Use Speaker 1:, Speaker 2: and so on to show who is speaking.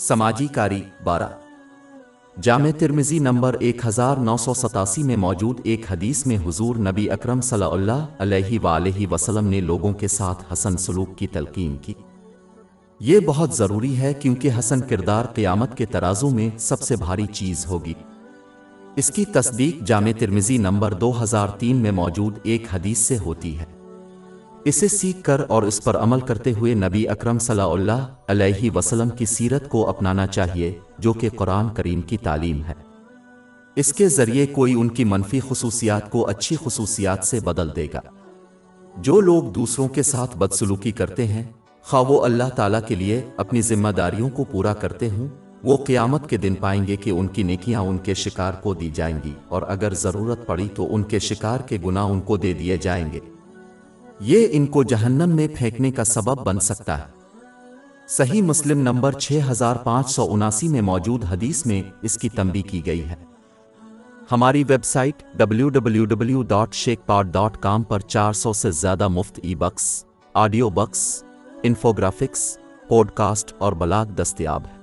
Speaker 1: سماجی کاری 12 جامع ترمذی نمبر 1987 میں موجود ایک حدیث میں حضور نبی اکرم صلی اللہ علیہ وآلہ وسلم نے لوگوں کے ساتھ حسن سلوک کی تلقین کی۔ یہ بہت ضروری ہے کیونکہ حسن کردار قیامت کے ترازو میں سب سے بھاری چیز ہوگی۔ اس کی تصدیق جامع ترمذی نمبر 2003 میں موجود ایک حدیث سے ہوتی ہے۔ اسے سیکھ کر اور اس پر عمل کرتے ہوئے نبی اکرم صلی اللہ علیہ وسلم کی سیرت کو اپنانا چاہیے، جو کہ قرآن کریم کی تعلیم ہے۔ اس کے ذریعے کوئی ان کی منفی خصوصیات کو اچھی خصوصیات سے بدل دے گا۔ جو لوگ دوسروں کے ساتھ بدسلوکی کرتے ہیں، خواہ وہ اللہ تعالیٰ کے لیے اپنی ذمہ داریوں کو پورا کرتے ہوں، وہ قیامت کے دن پائیں گے کہ ان کی نیکیاں ان کے شکار کو دی جائیں گی، اور اگر ضرورت پڑی تو ان کے شکار کے گناہ ان کو دے دیے جائیں گے۔ یہ ان کو جہنم میں پھینکنے کا سبب بن سکتا ہے۔ صحیح مسلم نمبر 6579 میں موجود حدیث میں اس کی تنبیہ کی گئی ہے۔ ہماری ویب سائٹ www.sheikhpod.com پر 400 سے زیادہ مفت e books, audio books, infographics, podcast اور بلاگ دستیاب ہے۔